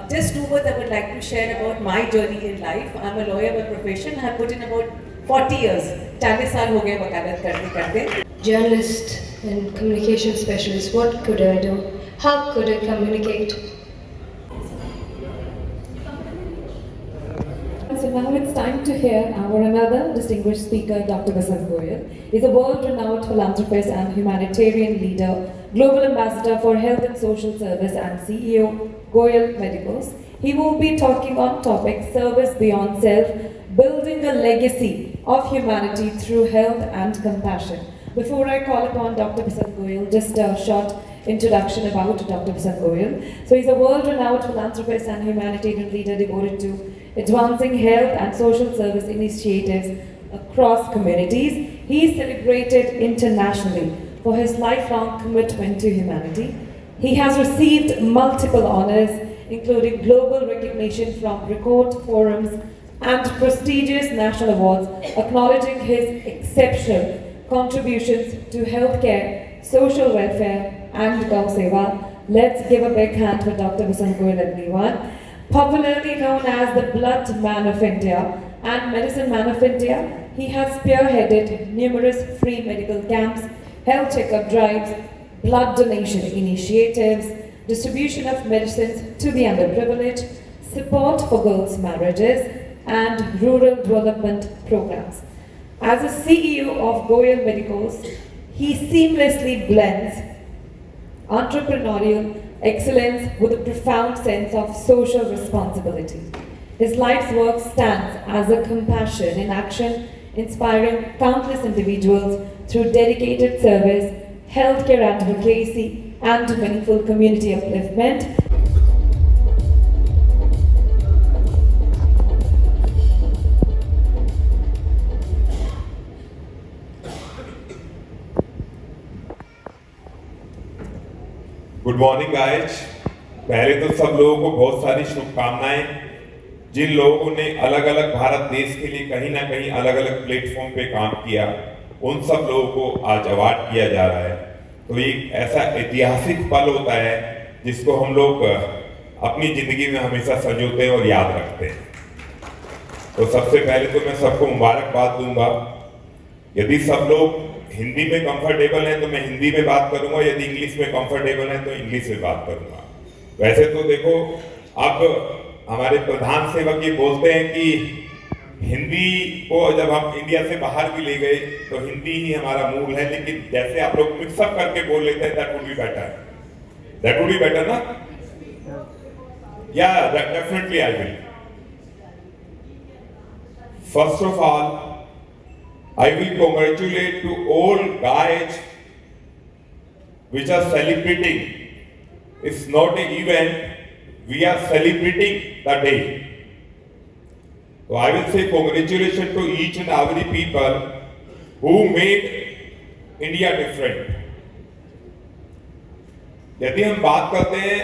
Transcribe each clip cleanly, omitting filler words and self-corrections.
Just two words I would like to share about my journey in life. I'm a lawyer by profession. I have put in about 40 years. 40 साल हो गए वकालत करते करते. Journalist and communication specialist, what could I do? How could I communicate? So now it's time to hear our another distinguished speaker, Dr. Basant Goyal. He's a world-renowned philanthropist and humanitarian leader, global ambassador for health and social service and CEO, Goyal Medicals. He will be talking on topic service beyond self, building a legacy of humanity through health and compassion. Before I call upon Dr. Basant Goyal, just a short introduction about Dr. Basant Goyal. So he's a world-renowned philanthropist and humanitarian leader devoted to advancing health and social service initiatives across communities. He is celebrated internationally for his lifelong commitment to humanity. He has received multiple honors, including global recognition from Record Forums and prestigious national awards, acknowledging his exceptional contributions to healthcare, social welfare, and Gau Seva. Let's give a big hand for Dr. Basant Goyal, everyone. Popularly known as the Blood Man of India and Medicine Man of India, he has spearheaded numerous free medical camps, health checkup drives, blood donation initiatives, distribution of medicines to the underprivileged, support for girls' marriages, and rural development programs. As a CEO of Goyal Medicals, he seamlessly blends entrepreneurial excellence with a profound sense of social responsibility. His life's work stands as a compassion in action, inspiring countless individuals through dedicated service, healthcare advocacy, and meaningful community upliftment. Good morning guys. पहले तो सब लोगों को बहुत सारी शुभकामनाएं। जिन लोगों ने अलग अलग भारत देश के लिए कहीं ना कहीं अलग अलग प्लेटफॉर्म पे काम किया, उन सब लोगों को आज अवार्ड किया जा रहा है। तो एक ऐसा ऐतिहासिक पल होता है जिसको हम लोग अपनी जिंदगी में हमेशा संजोते हैं और याद रखते हैं। तो सबसे पहले तो मैं सबको मुबारकबाद दूंगा। यदि सब लोग हिंदी में कंफर्टेबल हैं तो मैं हिंदी में बात करूंगा, यदि इंग्लिश में कंफर्टेबल हैं तो इंग्लिश में बात करूंगा। वैसे तो देखो, अब हमारे प्रधान सेवक ये बोलते हैं कि हिंदी को जब हम इंडिया से बाहर भी ले गए तो हिंदी ही हमारा मूल है, लेकिन जैसे आप लोग मिक्सअप करके बोल लेते हैं, that would be better. That would be better ना? या definitely I will. First of all, I will congratulate to all guys which are celebrating. It's not an event, we are celebrating the day. So I will say congratulations to each and every people who made India different. यदि हम बात करते हैं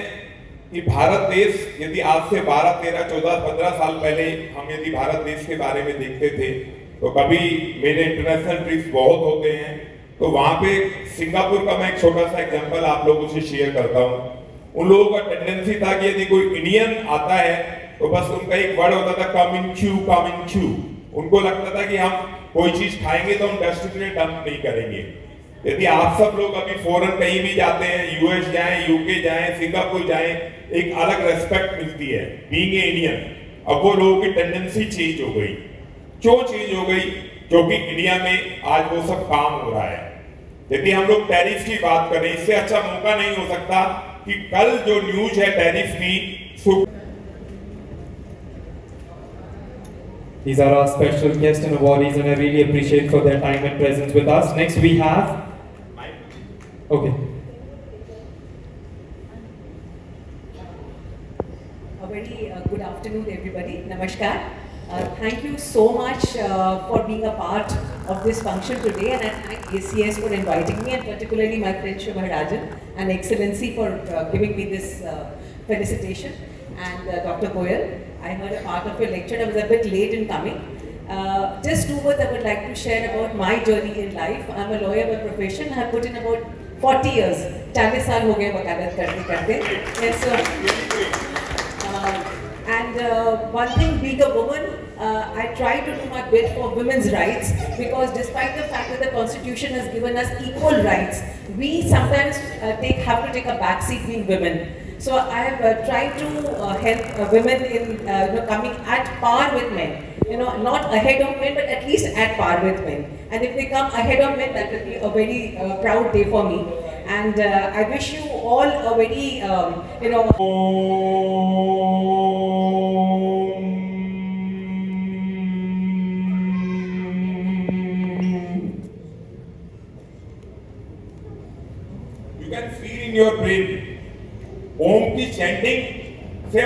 कि भारत देश, यदि आज से 12, 13, 14, 15 साल पहले हम यदि भारत देश के बारे में देखते थे तो कभी मेरे इंटरनेशनल ट्रिप्स बहुत होते हैं, तो वहां पे सिंगापुर का मैं एक छोटा सा एग्जांपल आप लोगों से शेयर करता हूं। उन लोगों का टेंडेंसी था कि यदि कोई इंडियन आता है तो बस उनका एक वर्ड होता था, कम इन क्यू, कम इन क्यू। उनको लगता था कि हम कोई चीज खाएंगे तो हम डस्टबिन में डंप नहीं करेंगे। यदि आप सब लोग अभी फॉरेन कहीं भी जाते हैं, यूएस जाएं, यूके जाएं, सिंगापुर जाएं, एक अलग रेस्पेक्ट मिलती है बीइंग ए इंडियन। अब वो लोगों की टेंडेंसी चेंज हो गई। क्यों चेंज हो गई? क्योंकि इंडिया में आज वो सब काम हो रहा है। यदि हम लोग टैरिफ की बात करें, इससे अच्छा मौका नहीं हो सकता कि कल जो न्यूज है टैरिफ की। These are our special guests and awardees, and I really appreciate for their time and presence with us. Next we have. Okay. A very good afternoon, everybody. Namaskar. Thank you so much for being a part of this function today, and I thank ACS for inviting me, and particularly my friend Shubha Rajan and Excellency for giving me this felicitation. And Dr. Goyal, I heard a part of your lecture. I was a bit late in coming. Just two words I would like to share about my journey in life. I'm a lawyer by profession. I have put in about 40 years 40 साल हो गए वकालत करते करते. Yes, so, and one thing, being a woman, I try to do my bit for women's rights, because despite the fact that the Constitution has given us equal rights, we sometimes have to take a backseat being women. So I have tried to help women in coming at par with men. Not ahead of men, but at least at par with men. And if they come ahead of men, that will be a very proud day for me. And I wish you all a very, You can feel in your brain. ओम की chanting से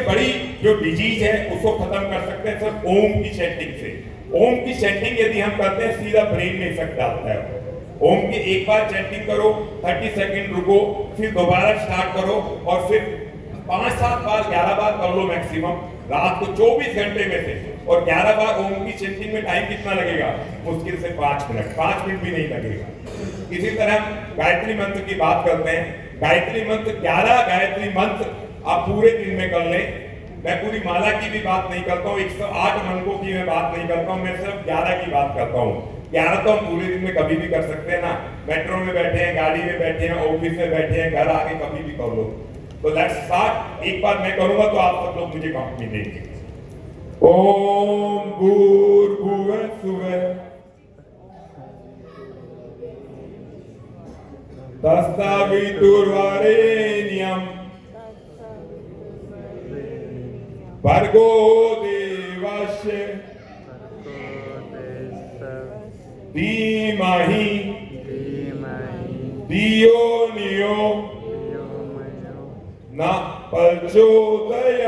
बड़ी जो disease है उसको खत्म कर सकते हैं सिर्फ ओम की चैंटिंग से. ओम की चैंटिंग यदि हम करते हैं सीधा ब्रेन में इफेक्ट डालता है. ओम की एक बार चैंटिंग करो, 30 सेकंड रुको, फिर दोबारा स्टार्ट करो और फिर 5-7 बार 11 बार कर लो मैक्सिमम रात को 24 घंटे में से. और 11 बार ओम की चैंटिंग में टाइम कितना लगेगा? मुश्किल से 5 मिनट. 5 मिनट भी नहीं लगेगा. इसी तरह हम गायत्री मंत्र की बात करते हैं. गायत्री मंत्र 11 गायत्री मंत्र आप पूरे दिन में कर लें. मैं पूरी माला की भी बात नहीं करता हूँ, 108 मंत्रों की मैं बात नहीं करता हूँ, मैं सिर्फ 11 की बात करता हूँ. 11 तो हम पूरे दिन में कभी भी कर सकते हैं ना. मेट्रो में बैठे हैं, गाड़ी में बैठे हैं, ऑफिस में बैठे हैं, घर आके कभी भी कर लो. तो लेट्स स्टार्ट. एक बार मैं करूंगा तो आप सब लोग मुझे कंपनी देंगे. ओम भूर्भुवः स्वः तत्सवितुर्वरेण्यं भर्गो देवस्य धीमहि धियो यो न प्रचोदयात्.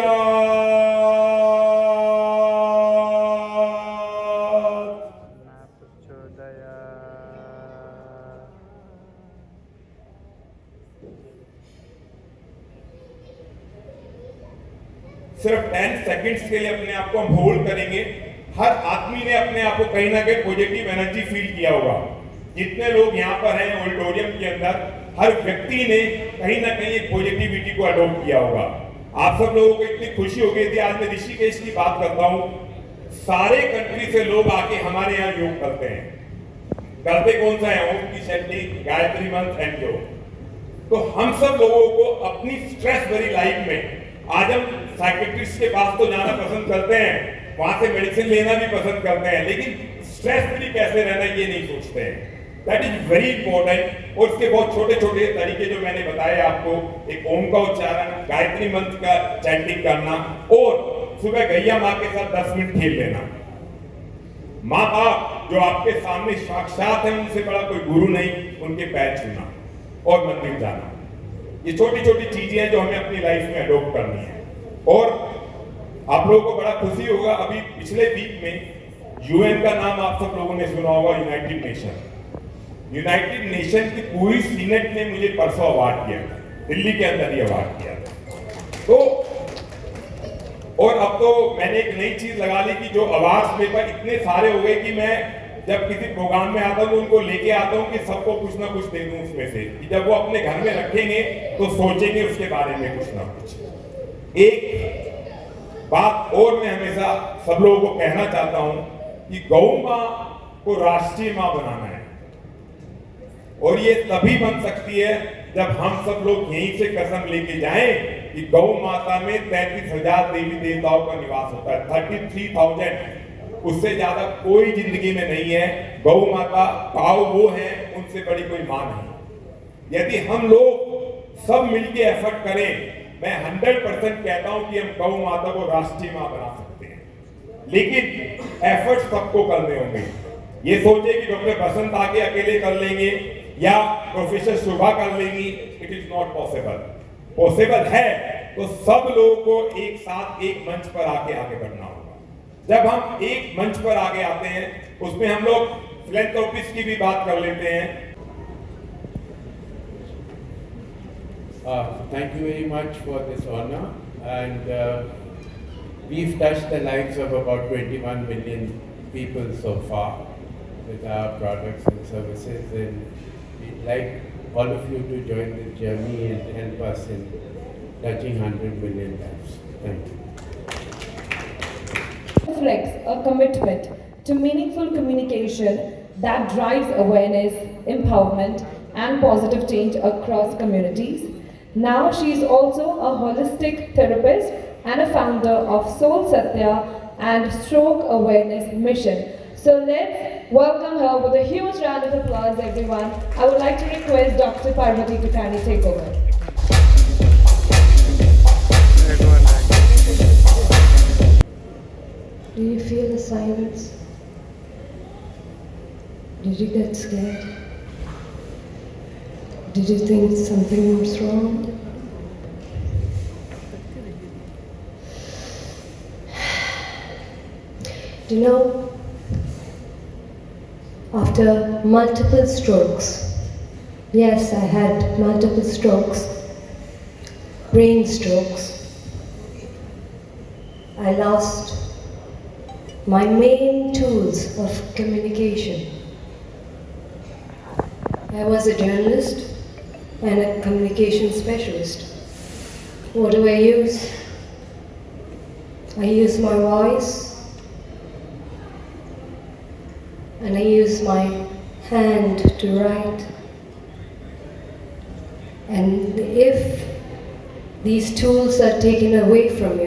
सिर्फ 10 सेकंड्स के लिए अपने आप को हम होल्ड करेंगे. हर आदमी ने अपने आप को कहीं ना कहीं पॉजिटिव एनर्जी फील किया होगा. जितने लोग यहाँ पर हैं ऑडिटोरियम के अंदर, हर व्यक्ति ने कहीं ना कहीं एक पॉजिटिविटी को अडॉप्ट किया होगा. आप सब लोगों को इतनी खुशी हो गई थी. आज मैं ऋषिकेश की बात करता हूँ. सारे कंट्री से लोग आके हमारे यहाँ योग करते हैं. करते कौन सा है? ओम की शक्ति, गायत्री मंत्र एंड योग. तो हम सब लोगों को अपनी स्ट्रेस भरी लाइफ में, आज हम साइकियाट्रिस्ट के पास तो जाना पसंद करते हैं, वहां से मेडिसिन लेना भी पसंद करते हैं, लेकिन स्ट्रेस फ्री कैसे रहना ये नहीं सोचते हैं. That is very important. और उसके बहुत छोटे छोटे तरीके जो मैंने बताए आपको, एक ओम का उच्चारण, गायत्री मंत्र का चैंटिंग करना, और सुबह गैया माँ के साथ 10 मिनट खेल लेना. माँ बाप जो आपके सामने साक्षात है, उनसे बड़ा कोई गुरु नहीं, उनके पैर छूना और मंदिर जाना. ये छोटी छोटी चीजें हैं जो हमें अपनी लाइफ में अडॉप्ट करनी है. और आप लोगों को बड़ा खुशी होगा, अभी पिछले वीक में यूएन का नाम आप सब लोगों ने सुना होगा, यूनाइटेड नेशन. यूनाइटेड नेशन की पूरी सीनेट ने मुझे परसों अवार्ड दिया, दिल्ली के अंदर ही अवार्ड दिया. तो और अब तो मैंने एक नई चीज लगा ली कि जो अवार्ड्स मेरे पास इतने सारे हो गए कि मैं जब किसी प्रोग्राम में आता हूँ उनको लेके आता हूँ कि सबको कुछ ना कुछ दे दूं उसमें से, कि जब वो अपने घर में रखेंगे तो सोचेंगे उसके बारे में कुछ ना कुछ. एक बात और मैं हमेशा सब लोगों को कहना चाहता हूं कि गौ मां को राष्ट्रीय मां बनाना है. और ये तभी बन सकती है जब हम सब लोग यहीं से कसम लेके जाएं कि गौ माता में 33,000 देवी देवताओं का निवास होता है. 33,000, उससे ज्यादा कोई जिंदगी में नहीं है. गौ माता पाव वो है, उनसे बड़ी कोई मां नहीं. यदि हम लोग सब मिलके एफर्ट करें, मैं 100% कहता हूं कि हम गौ माता को राष्ट्रीय मां बना सकते हैं. लेकिन एफर्ट सबको करने होंगे. ये सोचे कि डॉक्टर बसंत आके अकेले कर लेंगे या प्रोफेसर शोभा कर लेंगी, it is not possible. Possible है तो सब लोगों को एक साथ एक मंच पर आके आगे बढ़ना होगा. जब हम एक मंच पर आगे आते हैं, उसमें हम लोग फिलैंथ्रोपिस्ट की भी बात कर लेते हैं. Thank you very much for this honor, and we've touched the lives of about 21 million people so far with our products and services, and we'd like all of you to join this journey and help us in touching 100 million lives. Thank you. Reflects a commitment to meaningful communication that drives awareness, empowerment, and positive change across communities. Now she is also a holistic therapist and a founder of Soul Satya and Stroke Awareness Mission. So let's welcome her with a huge round of applause, everyone. I would like to request Dr. Parvati to kindly take over. Do you feel the silence? Did you get scared? Did you think something was wrong? Do you know, after multiple strokes, yes, I had multiple strokes, brain strokes, I lost my main tools of communication. I was a journalist and a communication specialist. What do I use? I use my voice and I use my hand to write. And if these tools are taken away from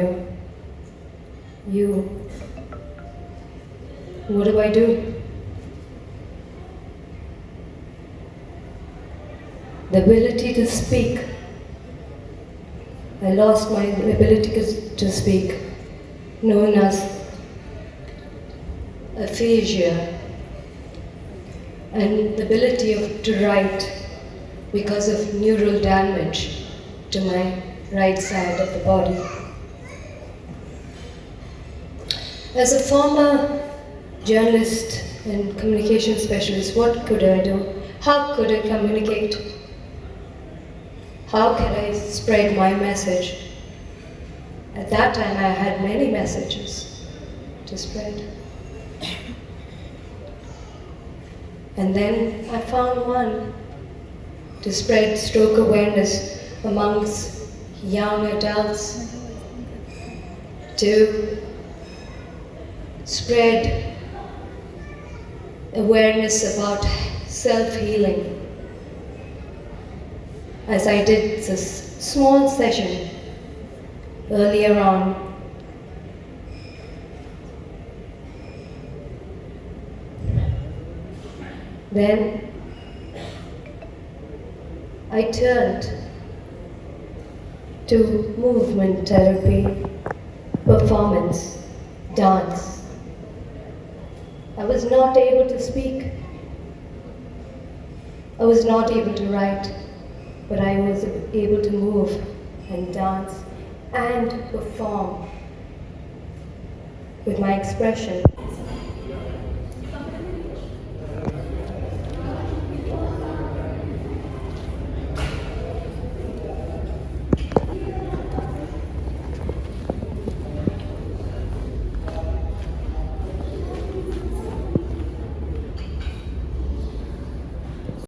you, what do I do? The ability to speak. I lost my ability to speak, known as aphasia, and the ability to write because of neural damage to my right side of the body. As a former journalist and communication specialist, what could I do? How could I communicate? How can I spread my message? At that time, I had many messages to spread. And then I found one to spread stroke awareness amongst young adults, to spread awareness about self-healing. As I did this small session earlier on, then I turned to movement therapy, performance, dance. I was not able to speak. I was not able to write, but I was able to move and dance and perform with my expression.